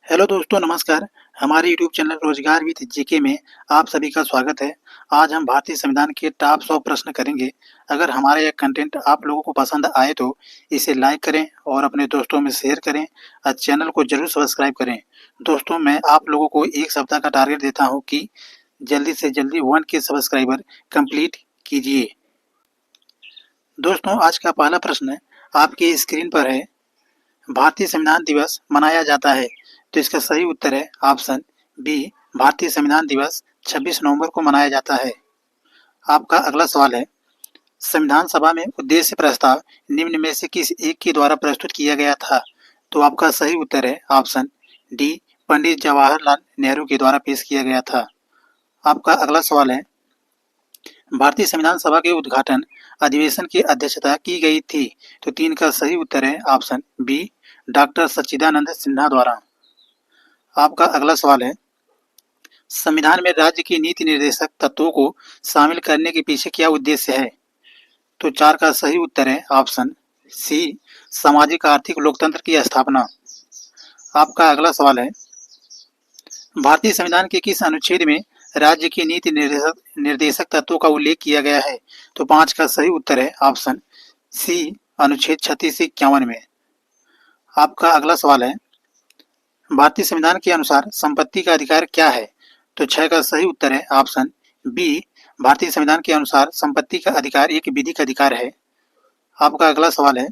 Hello दोस्तों, नमस्कार। हमारे यूट्यूब चैनल रोजगार विद जीके में आप सभी का स्वागत है। आज हम भारतीय संविधान के टॉप 100 प्रश्न करेंगे। अगर हमारा यह कंटेंट आप लोगों को पसंद आए तो इसे लाइक करें और अपने दोस्तों में शेयर करें और चैनल को जरूर सब्सक्राइब करें। दोस्तों, मैं आप लोगों को एक सप्ताह का टारगेट देता हूं कि जल्दी से जल्दी 1 के सब्सक्राइबर कंप्लीट कीजिए। दोस्तों, आज का पहला प्रश्न आपकी स्क्रीन पर है। भारतीय संविधान दिवस मनाया जाता है, तो इसका सही उत्तर है ऑप्शन बी। भारतीय संविधान दिवस 26 नवंबर को मनाया जाता है। आपका अगला सवाल है, संविधान सभा में उद्देश्य प्रस्ताव निम्न में से किस एक के द्वारा प्रस्तुत किया गया था? तो आपका सही उत्तर है ऑप्शन डी। पंडित जवाहरलाल नेहरू के द्वारा पेश किया गया था। आपका अगला सवाल है, भारतीय संविधान सभा के उद्घाटन अधिवेशन की अध्यक्षता की गई थी? तो 3 का सही उत्तर है ऑप्शन बी। डॉक्टर सच्चिदानंद सिन्हा द्वारा। आपका अगला सवाल है, संविधान में राज्य की नीति निर्देशक तत्वों को शामिल करने के पीछे क्या उद्देश्य है? तो 4 का सही उत्तर है ऑप्शन सी। सामाजिक आर्थिक लोकतंत्र की स्थापना। आपका अगला सवाल है, भारतीय संविधान के किस अनुच्छेद में राज्य की नीति निर्देशक तत्वों का उल्लेख किया गया है? तो 5 का सही उत्तर है ऑप्शन सी। अनुच्छेद 36 से 51 में। आपका अगला सवाल है, भारतीय संविधान के अनुसार संपत्ति का अधिकार क्या है? तो 6 का सही उत्तर है ऑप्शन बी। भारतीय संविधान के अनुसार संपत्ति का अधिकार एक विधिक अधिकार है। आपका अगला सवाल है,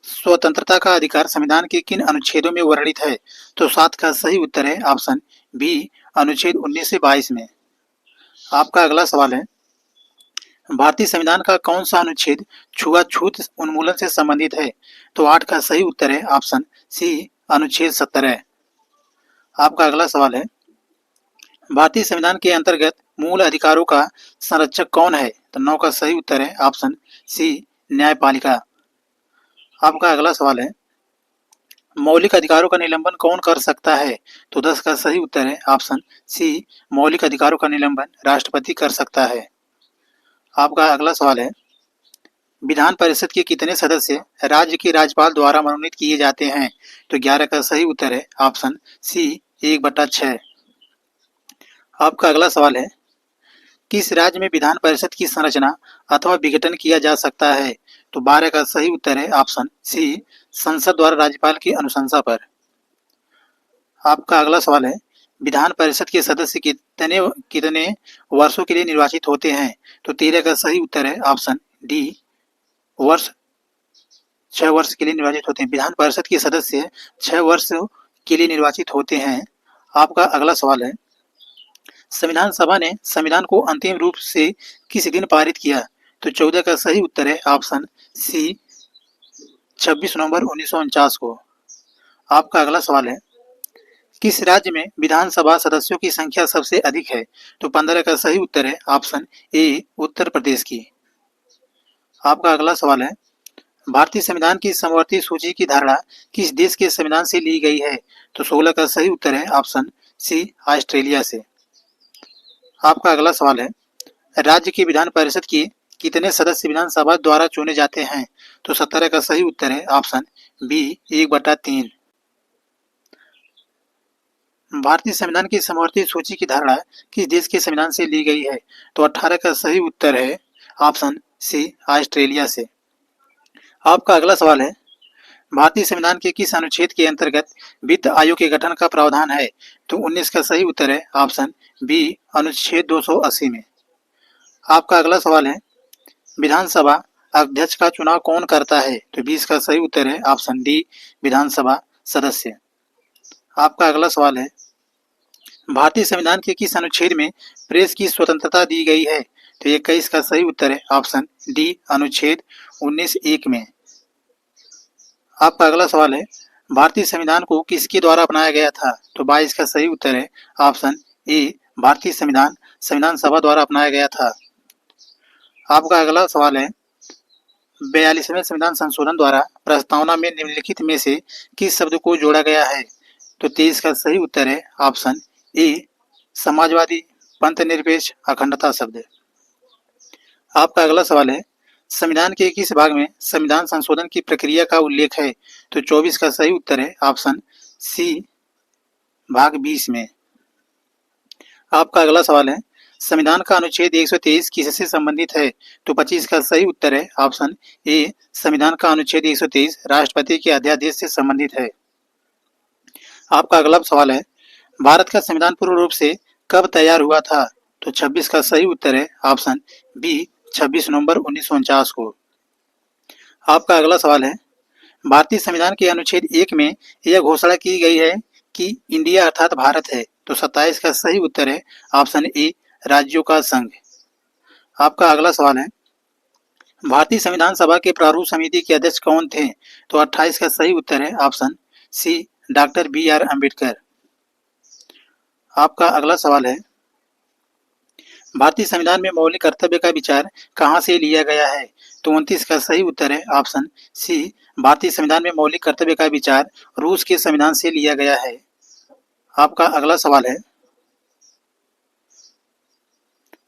स्वतंत्रता का अधिकार संविधान के किन अनुच्छेदों में वर्णित है? तो 7 का सही उत्तर है ऑप्शन बी। अनुच्छेद 19 से 22 में। आपका अगला सवाल है, भारतीय संविधान का कौन सा अनुच्छेद छुआछूत उन्मूलन से संबंधित है? तो 8 का सही उत्तर है ऑप्शन सी। अनुच्छेद 17। आपका अगला सवाल है, भारतीय संविधान के अंतर्गत मूल अधिकारों का संरक्षक कौन है? तो 9 का सही उत्तर है ऑप्शन सी। न्यायपालिका। आपका अगला सवाल है, मौलिक अधिकारों का निलंबन कौन कर सकता है? तो 10 का सही उत्तर है ऑप्शन सी। मौलिक अधिकारों का निलंबन राष्ट्रपति कर सकता है। आपका अगला सवाल है, विधान परिषद के कितने सदस्य राज्य के राज्यपाल द्वारा मनोनीत किए जाते हैं? तो 11 का सही उत्तर है ऑप्शन सी। 1/6। आपका अगला सवाल है, किस राज्य में विधान परिषद की संरचना अथवा विघटन किया जा सकता है? तो 12 का सही उत्तर है ऑप्शन सी। संसद द्वारा राज्यपाल की अनुशंसा पर। आपका अगला सवाल है, विधान परिषद के सदस्य कितने कितने वर्षों के लिए निर्वाचित होते हैं? तो 13 का सही उत्तर है ऑप्शन डी। 6 वर्ष के लिए निर्वाचित होते हैं। विधान परिषद के सदस्य 6 वर्ष के लिए निर्वाचित होते हैं। आपका अगला सवाल है, संविधान सभा ने संविधान को अंतिम रूप से किस दिन पारित किया? तो 14 का सही उत्तर है ऑप्शन सी। 26 नवंबर 1949 को। आपका अगला सवाल है, किस राज्य में विधानसभा सदस्यों की संख्या सबसे अधिक है? तो 15 का सही उत्तर है ऑप्शन ए। उत्तर प्रदेश की। आपका अगला सवाल है, भारतीय संविधान की समवर्ती सूची की धारणा किस देश के संविधान से ली गई है? तो 16 का सही उत्तर है ऑप्शन सी। ऑस्ट्रेलिया से। आपका अगला सवाल है, राज्य की विधान परिषद के कितने सदस्य विधानसभा द्वारा चुने जाते हैं? तो 17 का सही उत्तर है ऑप्शन बी। 1/3। भारतीय संविधान की समवर्ती सूची की धारणा किस देश के संविधान से ली गई है? तो 18 का सही उत्तर है ऑप्शन सी। ऑस्ट्रेलिया से। आपका अगला सवाल है, भारतीय संविधान के किस अनुच्छेद के अंतर्गत वित्त आयोग के गठन का प्रावधान है? तो 19 का सही उत्तर है ऑप्शन बी। अनुच्छेद 280 में। आपका अगला सवाल है, विधानसभा अध्यक्ष का चुनाव कौन करता है? तो 20 का सही उत्तर है ऑप्शन डी। विधानसभा सदस्य। आपका अगला सवाल है, भारतीय संविधान के किस अनुच्छेद में प्रेस की स्वतंत्रता दी गई है? तो 21 का सही उत्तर है ऑप्शन डी। अनुच्छेद 19(1) में। आपका अगला सवाल है, भारतीय संविधान को किसके द्वारा अपनाया गया था? तो 22 का सही उत्तर है ऑप्शन ए। भारतीय संविधान संविधान सभा द्वारा अपनाया गया था। आपका अगला सवाल है, 42वें संविधान संशोधन द्वारा प्रस्तावना में निम्नलिखित में से किस शब्द को जोड़ा गया है? तो 23 का सही उत्तर है ऑप्शन ए। समाजवादी, पंथ निरपेक्ष, अखंडता शब्द। आपका अगला सवाल है, संविधान के किस भाग में संविधान संशोधन की प्रक्रिया का उल्लेख है? तो 24 का सही उत्तर है ऑप्शन सी भाग 20 में। आपका अगला सवाल है, संविधान का अनुच्छेद 123 किससे संबंधित है? तो 25 का सही उत्तर है ऑप्शन ए, संविधान का अनुच्छेद 123 राष्ट्रपति के अध्यादेश से संबंधित है। आपका अगला सवाल है, भारत का संविधान पूर्ण रूप से कब तैयार हुआ था? तो 26 का सही उत्तर है ऑप्शन बी, 26 नवंबर 1949 को। आपका अगला सवाल है, भारतीय संविधान के अनुच्छेद 1 में यह घोषणा की गई है कि इंडिया अर्थात भारत है। तो 27 का सही उत्तर है ऑप्शन ए, राज्यों का संघ। आपका अगला सवाल है, भारतीय संविधान सभा के प्रारूप समिति के अध्यक्ष कौन थे? तो 28 का सही उत्तर है option C, doctor B R. Ambedkar. आपका अगला सवाल है, भारतीय संविधान में मौलिक कर्तव्य का विचार कहां से लिया गया है? तो 29 का सही उत्तर है ऑप्शन सी, भारतीय संविधान में मौलिक कर्तव्य का विचार रूस के संविधान से लिया गया है। आपका अगला सवाल है,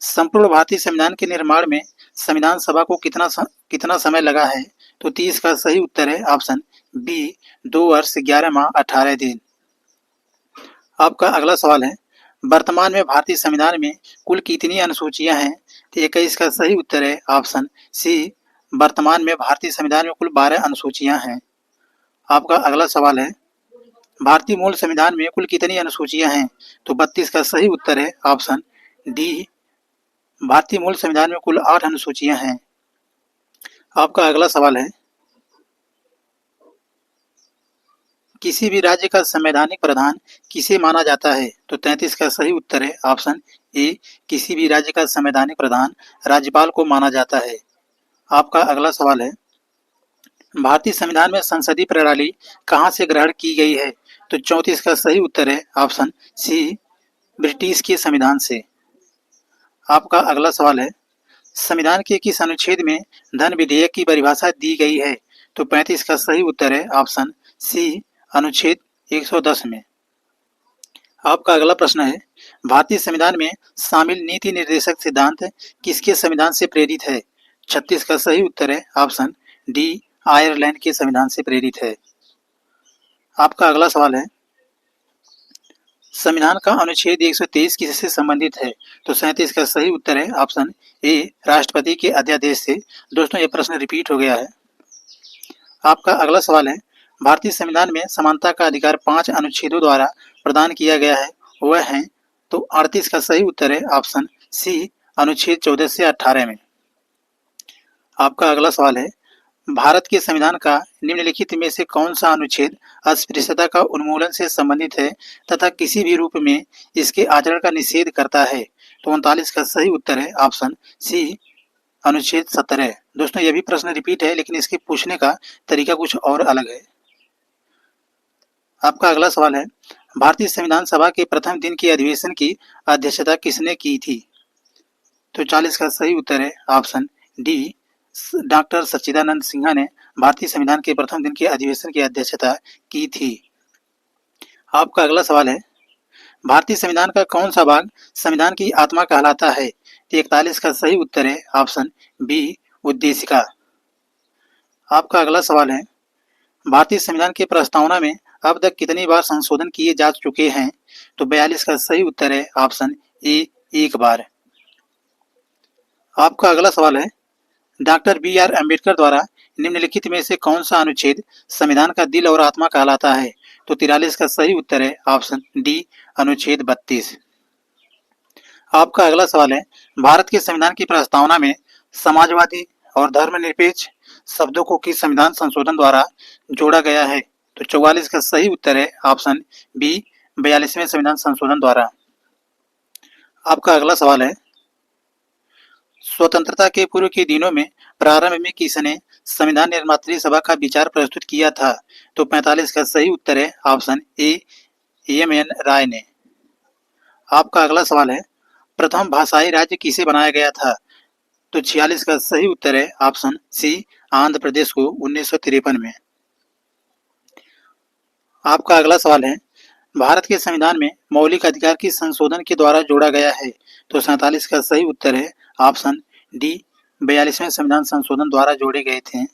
संपूर्ण भारतीय संविधान के निर्माण में संविधान सभा को कितना समय लगा है? तो 30 का सही उत्तर है ऑप्शन बी, 2 वर्ष 11 माह 18 दिन। आपका अगला सवाल है, वर्तमान में भारतीय संविधान में कुल कितनी अनुसूचियां हैं? तो 21 का सही उत्तर है ऑप्शन सी, वर्तमान में भारतीय संविधान में कुल 12 अनुसूचियां हैं। आपका अगला सवाल है, भारतीय मूल संविधान में कुल कितनी अनुसूचियां हैं? तो 32 का सही उत्तर है ऑप्शन डी, भारतीय मूल संविधान में कुल 8 अनुसूचियां हैं। आपका अगला सवाल है, किसी भी राज्य का संवैधानिक प्रधान किसे माना जाता है? तो 33 का सही उत्तर है ऑप्शन ए, किसी भी राज्य का संवैधानिक प्रधान राज्यपाल को माना जाता है। आपका अगला सवाल है, भारतीय संविधान में संसदीय प्रणाली कहां से ग्रहण की गई है? तो 34 का सही उत्तर है ऑप्शन सी, ब्रिटिश के संविधान से। आपका अगला सवाल है, संविधान के किस अनुच्छेद में धन विधेयक की परिभाषा दी गई है? तो 35 का सही उत्तर है ऑप्शन सी, अनुच्छेद 110 में। आपका अगला प्रश्न है, भारतीय संविधान में शामिल नीति निर्देशक सिद्धांत किसके संविधान से प्रेरित है? 36 का सही उत्तर है ऑप्शन डी, आयरलैंड के संविधान से प्रेरित है। आपका अगला सवाल है, संविधान का अनुच्छेद 123 किससे संबंधित है? तो 37 का सही उत्तर है ऑप्शन ए, राष्ट्रपति के अध्यादेश से। दोस्तों, ये प्रश्न रिपीट हो गया है। आपका अगला सवाल है, भारतीय संविधान में समानता का अधिकार 5 अनुच्छेदों द्वारा प्रदान किया गया है, वह है? तो 38 का सही उत्तर है ऑप्शन सी, अनुच्छेद 14 से 18 में। आपका अगला सवाल है, भारत के संविधान का निम्नलिखित में से कौन सा अनुच्छेद अस्पृश्यता का उन्मूलन से संबंधित है तथा किसी भी रूप में इसके आचरण का निषेध करता है? तो 39 का सही उत्तर है ऑप्शन सी, अनुच्छेद 17। दोस्तों, ये भी प्रश्न रिपीट है, लेकिन इसके पूछने का तरीका कुछ और अलग है। आपका अगला सवाल है, भारतीय संविधान सभा के प्रथम दिन के अधिवेशन की अध्यक्षता किसने की थी? तो 40 का सही उत्तर है ऑप्शन डी, डॉक्टर सच्चिदानंद सिन्हा ने भारतीय संविधान के प्रथम दिन के अधिवेशन की अध्यक्षता की थी। आपका अगला सवाल है, भारतीय संविधान का कौन सा भाग संविधान की आत्मा कहलाता है? 41 का सही उत्तर है ऑप्शन बी, उद्देशिका। आपका अगला सवाल है, भारतीय संविधान की प्रस्तावना में अब तक कितनी बार संशोधन किए जा चुके हैं? तो 42 का सही उत्तर है ऑप्शन ए, 1 बार। आपका अगला सवाल है, डॉक्टर बी.आर. अम्बेडकर द्वारा निम्नलिखित में से कौन सा अनुच्छेद संविधान का दिल और आत्मा कहलाता है? तो 43 का सही उत्तर है ऑप्शन डी, अनुच्छेद 32। आपका अगला सवाल है, भारत के संविधान की प्रस्तावना में समाजवादी और धर्मनिरपेक्ष शब्दों को किस संविधान संशोधन द्वारा जोड़ा गया है? तो 44 का सही उत्तर है ऑप्शन बी, 42वें संविधान संशोधन द्वारा। आपका अगला सवाल है, स्वतंत्रता के पूर्व के दिनों में प्रारंभ में किसने संविधान निर्मात्री सभा का विचार प्रस्तुत किया था? तो 45 का सही उत्तर है ऑप्शन ए, एम.एन. राय ने। आपका अगला सवाल है, प्रथम भाषाई राज्य किसे बनाया गया था? तो 46 का सही उत्तर है ऑप्शन सी, आंध्र प्रदेश को 1953 में। आपका अगला सवाल है, भारत के संविधान में मौलिक अधिकार की संशोधन के द्वारा जोड़ा गया है? तो 47 का सही उत्तर है ऑप्शन डी, 42वें संविधान संशोधन द्वारा जोड़े गए थे।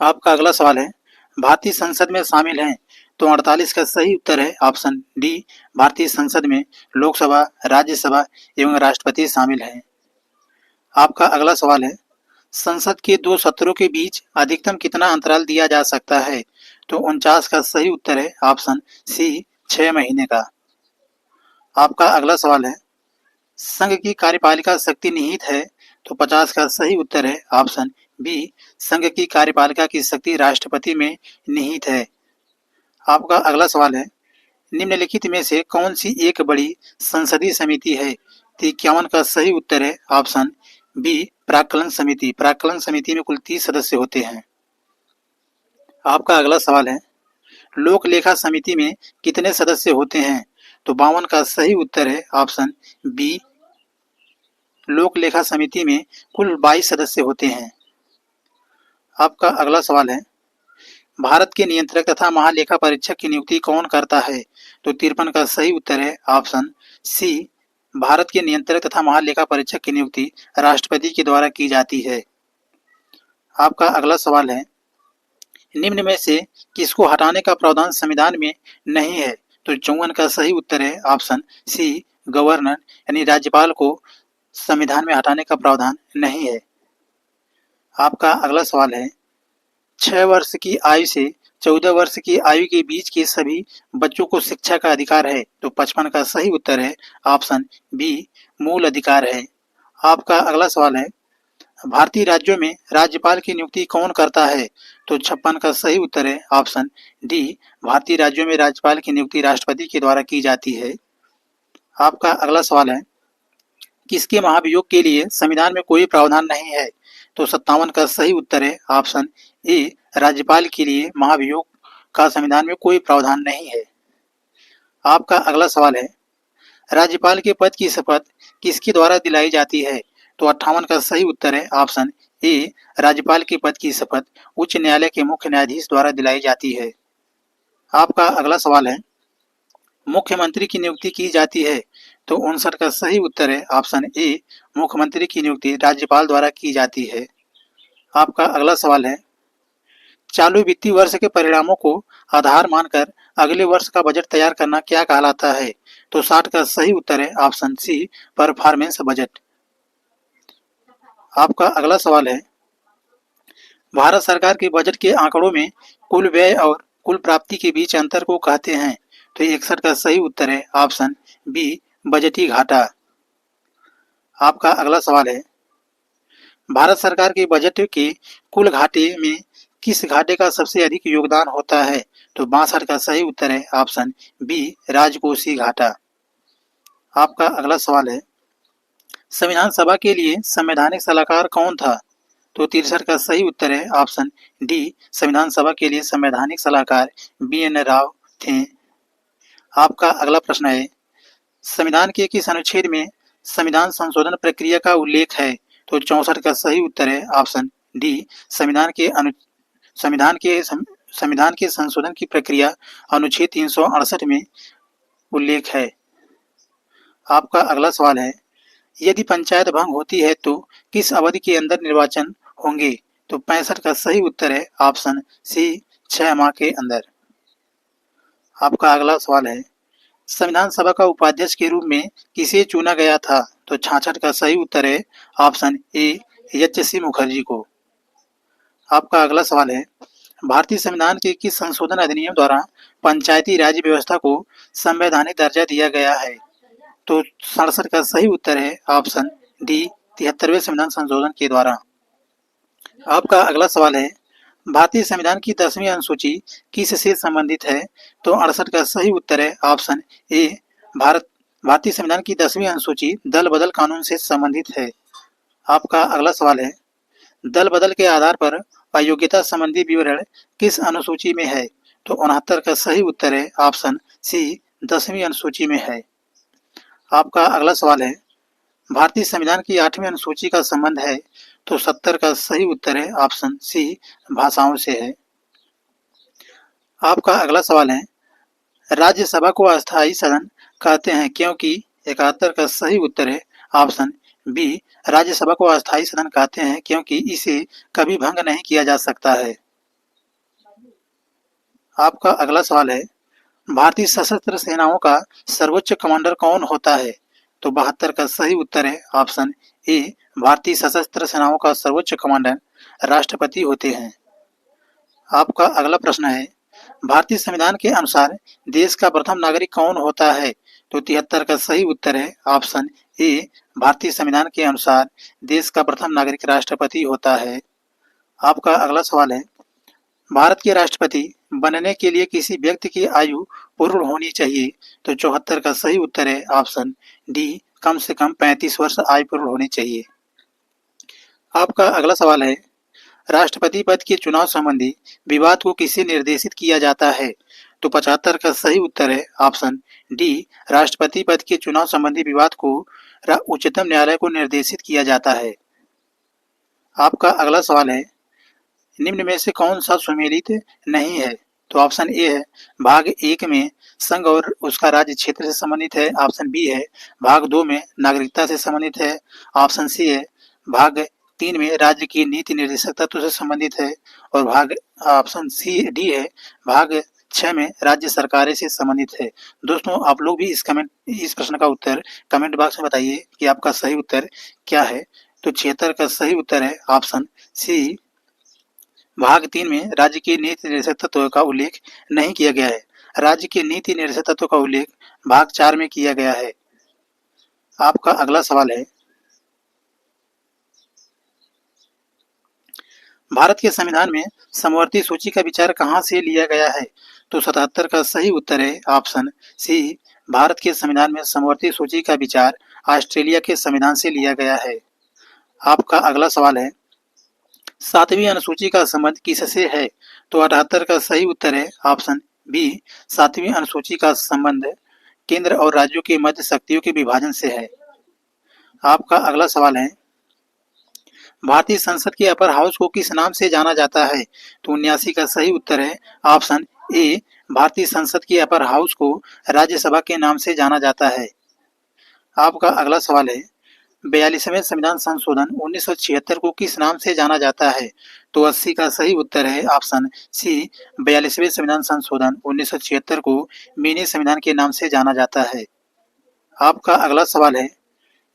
आपका अगला सवाल है, भारतीय संसद में शामिल हैं, तो 48 का सही उत्तर है ऑप्शन डी। भारतीय संसद में लोकसभा, राज्यसभा एवं राष्ट्रपति शामिल हैं। आपका अगला सवाल है, संसद के दो सत्रों के बीच अधिकतम कितना अंतराल दिया जा सकता है, तो 49 का सही उत्तर है ऑप्शन सी 6 महीने का। आपका अगला सवाल है, संघ की कार्यपालिका शक्ति निहित है, तो 50 का सही उत्तर है ऑप्शन बी। संघ की कार्यपालिका की शक्ति राष्ट्रपति में निहित है। आपका अगला सवाल है, निम्नलिखित में से कौन सी एक बड़ी संसदीय समिति है, तो 51 का सही उत्तर है ऑप्शन बी प्राक्कलन समिति। प्राक्कलन समिति में कुल 30 सदस्य होते हैं। आपका अगला सवाल है, लोक लेखा समिति में कितने सदस्य होते हैं, तो 52 का सही उत्तर है ऑप्शन बी। लोक लेखा समिति में कुल 22 सदस्य होते हैं। आपका अगला सवाल है, भारत के नियंत्रक तथा महालेखा परीक्षक की नियुक्ति कौन करता है, तो 53 का सही उत्तर है ऑप्शन सी। भारत के नियंत्रक तथा महालेखा परीक्षक की नियुक्ति राष्ट्रपति के द्वारा की जाती है। आपका अगला सवाल है, निम्न में से किसको हटाने का प्रावधान संविधान में नहीं है, तो 54 का सही उत्तर है ऑप्शन सी गवर्नर, यानी राज्यपाल को संविधान में हटाने का प्रावधान नहीं है। आपका अगला सवाल है, 6 वर्ष की आयु से 14 वर्ष की आयु के बीच के सभी बच्चों को शिक्षा का अधिकार है, तो 55 का सही उत्तर है ऑप्शन बी मूल अधिकार है। आपका अगला सवाल है, भारतीय राज्यों में राज्यपाल की नियुक्ति कौन करता है, तो 56 का सही उत्तर है ऑप्शन डी। भारतीय राज्यों में राज्यपाल की नियुक्ति राष्ट्रपति के द्वारा की जाती है। आपका अगला सवाल है, किसके महाभियोग के लिए संविधान में कोई प्रावधान नहीं है, तो 57 का सही उत्तर है ऑप्शन ए। राज्यपाल के लिए महाभियोग का संविधान में कोई प्रावधान नहीं है। आपका अगला सवाल है, राज्यपाल के पद की शपथ किसके द्वारा दिलाई जाती है, तो 58 का सही उत्तर है ऑप्शन ए। राज्यपाल के पद की शपथ उच्च न्यायालय के मुख्य न्यायाधीश द्वारा दिलाई जाती है। आपका अगला सवाल है, मुख्यमंत्री की नियुक्ति की जाती है, तो 59 का सही उत्तर है ऑप्शन ए। मुख्यमंत्री की नियुक्ति राज्यपाल द्वारा की जाती है। आपका अगला सवाल है, चालू वित्तीय वर्ष के परिणामों को आधार मानकर अगले वर्ष का बजट तैयार करना क्या कहलाता है, तो 60 का सही उत्तर है ऑप्शन सी परफॉर्मेंस बजट। आपका अगला सवाल है, भारत सरकार के बजट के आंकड़ों में कुल व्यय और कुल प्राप्ति के बीच अंतर को कहते हैं, तो 61 का सही उत्तर है ऑप्शन बी बजटीय घाटा। आपका अगला सवाल है, भारत सरकार के बजट के कुल घाटे में किस घाटे का सबसे अधिक योगदान होता है, तो 62 का सही उत्तर है ऑप्शन बी राजकोषीय घाटा। आपका अगला सवाल है, संविधान सभा के लिए संवैधानिक सलाहकार कौन था, तो 63 का सही उत्तर है ऑप्शन डी। संविधान सभा के लिए संवैधानिक सलाहकार BN राव थे। आपका अगला प्रश्न है, संविधान के किस अनुच्छेद में संविधान संशोधन प्रक्रिया का उल्लेख है, तो 64 का सही उत्तर है ऑप्शन डी। संविधान के संशोधन की प्रक्रिया अनुच्छेद 368 में उल्लेख है। आपका अगला सवाल है, यदि पंचायत भंग होती है तो किस अवधि के अंदर निर्वाचन होंगे, तो 65 का सही उत्तर है ऑप्शन सी 6 माह के अंदर। आपका अगला सवाल है, संविधान सभा का उपाध्यक्ष के रूप में किसे चुना गया था, तो 66 का सही उत्तर है ऑप्शन ए HC मुखर्जी को। आपका अगला सवाल है, भारतीय संविधान के किस संशोधन अधिनियम द्वारा पंचायती राज व्यवस्था को संवैधानिक दर्जा दिया गया है, तो 67 का सही उत्तर है ऑप्शन डी 73वें संविधान संशोधन के द्वारा। आपका अगला सवाल है, भारतीय संविधान की 10वीं अनुसूची किससे संबंधित है, तो 68 का सही उत्तर है ऑप्शन ए। भारतीय संविधान की 10वीं अनुसूची दल बदल कानून से संबंधित है। आपका अगला सवाल है, दल बदल के आधार पर अयोग्यता संबंधी विवरण किस अनुसूची में है, तो 69 का सही उत्तर है ऑप्शन सी 10वीं अनुसूची में है। आपका अगला सवाल है, भारतीय संविधान की 8वीं अनुसूची का संबंध है, तो 70 का सही उत्तर है ऑप्शन सी भाषाओं से है। आपका अगला सवाल है, राज्यसभा को अस्थायी सदन कहते हैं क्योंकि 71 का सही उत्तर है ऑप्शन बी राज्यसभा को अस्थायी सदन कहते हैं क्योंकि इसे कभी भंग नहीं किया जा सकता है। आपका अगला सवाल है, भारतीय सशस्त्र सेनाओं का सर्वोच्च कमांडर कौन होता है? तो 72 का सही उत्तर है ऑप्शन ए, भारतीय सशस्त्र सेनाओं का सर्वोच्च कमांडर राष्ट्रपति होते हैं। आपका अगला प्रश्न है, भारतीय संविधान के अनुसार देश का प्रथम नागरिक कौन होता है? तो 73 का सही उत्तर है ऑप्शन ए, भारतीय संविधान के अनुसार देश का प्रथम नागरिक राष्ट्रपति होता है। आपका अगला सवाल है, भारत के राष्ट्रपति बनने के लिए किसी व्यक्ति की आयु पूर्ण होनी चाहिए? तो 74 का सही उत्तर है ऑप्शन डी, कम से कम 35 वर्ष आयु पूर्ण होनी चाहिए। आपका अगला सवाल है, राष्ट्रपति पद के चुनाव संबंधी विवाद को किसे निर्देशित किया जाता है? तो 75 का सही उत्तर है ऑप्शन डी, राष्ट्रपति पद के चुनाव संबंधी विवाद को उच्चतम न्यायालय को निर्देशित किया जाता है। आपका अगला सवाल है, निम्न में से कौन सा सुमेलित नहीं है? तो ऑप्शन ए है भाग 1 में संघ और उसका राज्य क्षेत्र से संबंधित है, ऑप्शन बी है भाग 2 में नागरिकता से संबंधित है, ऑप्शन सी है भाग 3 में राज्य की नीति निर्देशक तत्व से संबंधित है और ऑप्शन सी डी है भाग 6 में राज्य सरकारें से संबंधित है। दोस्तों आप लोग भी इस प्रश्न का उत्तर कमेंट बॉक्स में बताइए कि आपका सही उत्तर क्या है। तो 76 का सही उत्तर है ऑप्शन सी, भाग 3 में राज्य के नीति निर्देशक तत्व का उल्लेख नहीं किया गया है। राज्य के नीति निर्देशक तत्व का उल्लेख भाग 4 में किया गया है। आपका अगला सवाल है, भारत के संविधान में समवर्ती सूची का विचार कहां से लिया गया है? तो 77 का सही उत्तर है ऑप्शन सी, भारत के संविधान में समवर्ती सूची का विचार ऑस्ट्रेलिया के संविधान से लिया गया है। आपका अगला सवाल है, 7वीं अनुसूची का संबंध किससे है? तो 78 का सही उत्तर है ऑप्शन बी, 7वीं अनुसूची का संबंध केंद्र और राज्यों के मध्य शक्तियों के विभाजन से है। आपका अगला सवाल है, भारतीय संसद के अपर हाउस को किस नाम से जाना जाता है? तो 79 का सही उत्तर है ऑप्शन ए, भारतीय संसद के अपर हाउस को राज्यसभा के नाम से जाना जाता है। आपका अगला सवाल है, 42वें संविधान संशोधन 1976 को किस नाम से जाना जाता है? तो 80 का सही उत्तर है ऑप्शन सी, 42वें संविधान संशोधन 1976 को मिनी संविधान के नाम से जाना जाता है। आपका अगला सवाल है,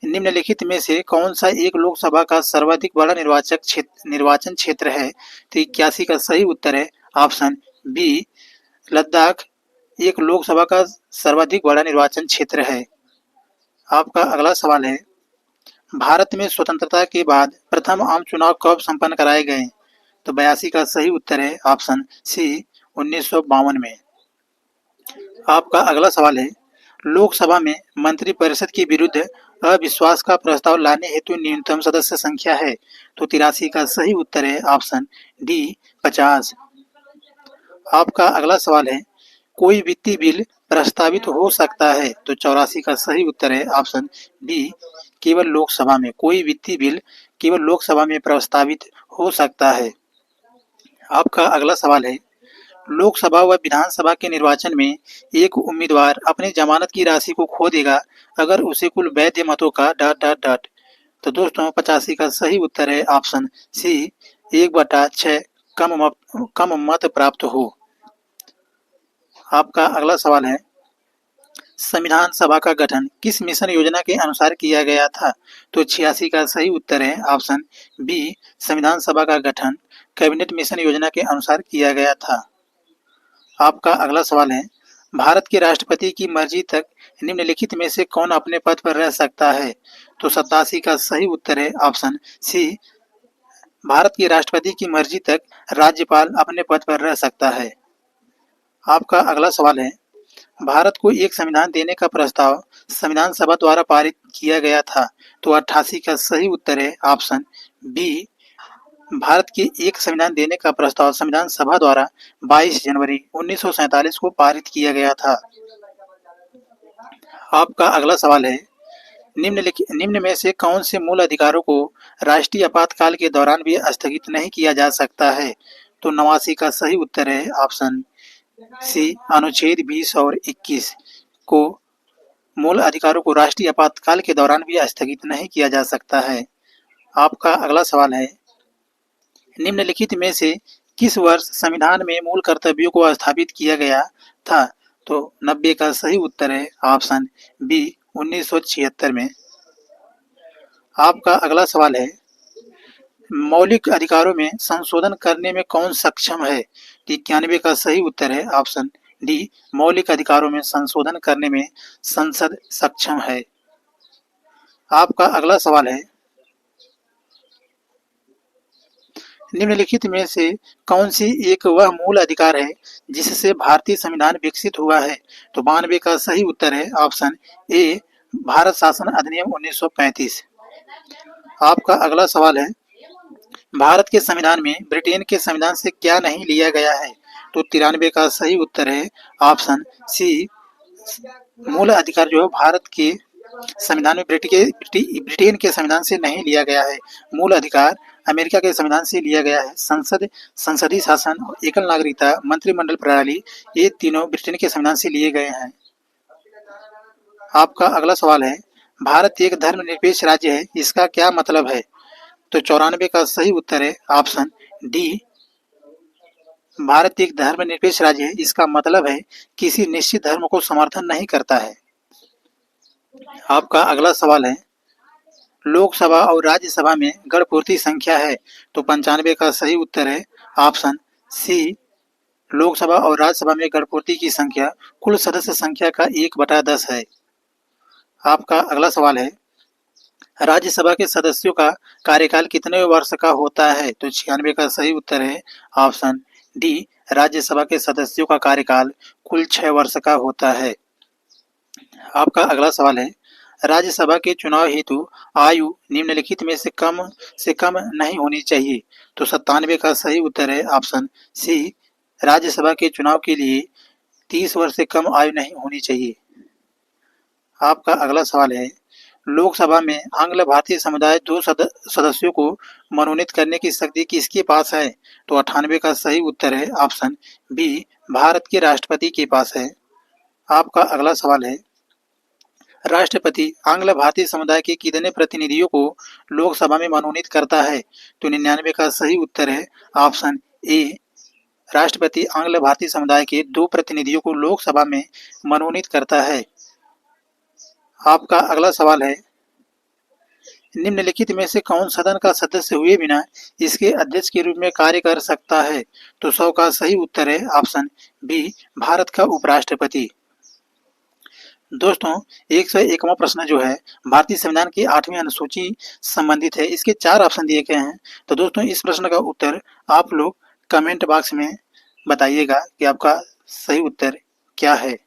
निम्नलिखित में से कौन सा एक लोकसभा का सर्वाधिक बड़ा निर्वाचन क्षेत्र है? तो 81 का सही उत्तर है ऑप्शन बी, लद्दाख एक लोकसभा का सर्वाधिक बड़ा निर्वाचन क्षेत्र है। आपका अगला सवाल है, भारत में स्वतंत्रता के बाद प्रथम आम चुनाव कब संपन्न कराए गए? तो 82 का सही उत्तर है ऑप्शन सी, 1952 में। आपका अगला सवाल है, लोकसभा में मंत्रिपरिषद के विरुद्ध अविश्वास का प्रस्ताव लाने हेतु न्यूनतम सदस्य संख्या है? तो 83 का सही उत्तर है ऑप्शन डी, 50। आपका अगला सवाल है, कोई वित्तीय बिल प्रस्तावित हो सकता है? तो 84 का सही उत्तर है ऑप्शन डी, केवल लोकसभा में। कोई वित्तीय बिल केवल लोकसभा में प्रस्तावित हो सकता है। आपका अगला सवाल है, लोकसभा व विधानसभा के निर्वाचन में एक उम्मीदवार अपनी जमानत की राशि को खो देगा अगर उसे कुल वैध मतों का ... तो दोस्तों 85 का सही उत्तर है ऑप्शन सी, 1/6 कम मत प्राप्त हो। आपका अगला सवाल है, संविधान सभा का गठन किस मिशन योजना के अनुसार किया गया था? तो 86 का सही उत्तर है ऑप्शन बी, संविधान सभा का गठन कैबिनेट मिशन योजना के अनुसार किया गया था। आपका अगला सवाल है, भारत के राष्ट्रपति की मर्जी तक निम्नलिखित में से कौन अपने पद पर रह सकता है? तो 87 का सही उत्तर है ऑप्शन सी, भारत के राष्ट्रपति की मर्जी तक राज्यपाल अपने पद पर रह सकता है। आपका अगला सवाल है, भारत को एक संविधान देने का प्रस्ताव संविधान सभा द्वारा पारित किया गया था? तो 88 का सही उत्तर है ऑप्शन बी, भारत के एक संविधान देने का प्रस्ताव संविधान सभा द्वारा 22 जनवरी 1947 को पारित किया गया था। आपका अगला सवाल है, निम्न में से कौन से मूल अधिकारों को राष्ट्रीय आपातकाल के दौरान भी स्थगित नहीं किया जा सकता है? तो 89 का सही उत्तर है ऑप्शन सी, अनुच्छेद 20 और 21 को मूल अधिकारों को राष्ट्रीय आपातकाल के दौरान भी स्थगित नहीं किया जा सकता है। आपका अगला सवाल है, निम्नलिखित में से किस वर्ष संविधान में मूल कर्तव्यों को स्थापित किया गया था? तो 90 का सही उत्तर है ऑप्शन बी 1976 में। आपका अगला सवाल है, मौलिक अधिकारों में संशोधन करने में कौन सक्षम है? 91 का सही उत्तर है ऑप्शन डी मौलिक अधिकारों में संशोधन करने में संसद सक्षम है। आपका अगला सवाल है, निम्नलिखित में से कौन सी एक वह मूल अधिकार है जिससे भारतीय संविधान विकसित हुआ है? तो 92 का सही उत्तर है ऑप्शन ए भारत शासन अधिनियम 1935। आपका अगला सवाल है, भारत के संविधान में ब्रिटेन के संविधान से क्या नहीं लिया गया है? तो 93 का सही उत्तर है ऑप्शन सी मूल अधिकार जो है भारत के संविधान में ब्रिटेन के संविधान से नहीं लिया गया है। मूल अधिकार अमेरिका के संविधान से लिया गया है। संसदीय शासन, एकल नागरिकता, मंत्रिमंडल प्रणाली, ये तीनों ब्रिटेन के संविधान से लिए गए हैं। आपका अगला सवाल है, भारत एक धर्मनिरपेक्ष राज्य है, इसका क्या मतलब है? तो 94 का सही उत्तर है ऑप्शन डी भारत एक धर्मनिरपेक्ष राज्य है, इसका मतलब है किसी निश्चित धर्म को समर्थन नहीं करता है। आपका अगला सवाल है, लोकसभा और राज्यसभा में गणपूर्ति संख्या है? तो 95 का सही उत्तर है ऑप्शन सी लोकसभा और राज्यसभा में गणपूर्ति की संख्या कुल सदस्य संख्या का 1/10 है। आपका अगला सवाल है, राज्यसभा के सदस्यों का कार्यकाल कितने वर्ष का होता है? तो 96 का सही उत्तर है ऑप्शन डी राज्यसभा के सदस्यों का कार्यकाल कुल 6 वर्ष का होता है। आपका अगला सवाल है, राज्यसभा के चुनाव हेतु आयु निम्नलिखित में से कम नहीं होनी चाहिए? तो 97 का सही उत्तर है ऑप्शन सी राज्यसभा के चुनाव के लिए 30 वर्ष से कम आयु नहीं होनी चाहिए। आपका अगला सवाल है, लोकसभा में आंग्ल भारतीय समुदाय 2 सदस्यों को मनोनीत करने की शक्ति किसके पास है? तो 98 का सही उत्तर है ऑप्शन बी भारत के राष्ट्रपति के पास है। आपका अगला सवाल है, राष्ट्रपति आंग्ल भारतीय समुदाय के कितने प्रतिनिधियों को लोकसभा में मनोनीत करता है? तो 99 का सही उत्तर है ऑप्शन ए राष्ट्रपति आंग्ल भारतीय समुदाय के 2 प्रतिनिधियों को लोकसभा में मनोनीत करता है। आपका अगला सवाल है, निम्नलिखित में से कौन सदन का सदस्य हुए बिना इसके अध्यक्ष के रूप में कार्य कर सकता है? तो 100 का सही उत्तर है ऑप्शन बी भारत का उपराष्ट्रपति। दोस्तों 101वां प्रश्न जो है भारतीय संविधान की 8वीं अनुसूची संबंधित है। इसके 4 ऑप्शन दिए गए हैं। तो दोस्तों इस प्रश्न का उत्तर आप लोग कमेंट बॉक्स में बताइएगा कि आपका सही उत्तर क्या है।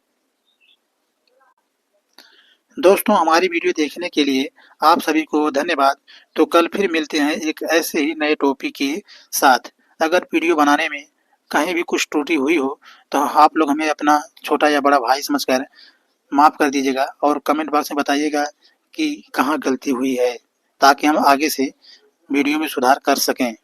दोस्तों हमारी वीडियो देखने के लिए आप सभी को धन्यवाद। तो कल फिर मिलते हैं एक ऐसे ही नए टॉपिक के साथ। अगर वीडियो बनाने में कहीं भी कुछ त्रुटि हुई हो तो आप लोग हमें अपना छोटा या बड़ा भाई समझकर माफ़ कर दीजिएगा और कमेंट बॉक्स में बताइएगा कि कहाँ गलती हुई है ताकि हम आगे से वीडियो में सुधार कर सकें।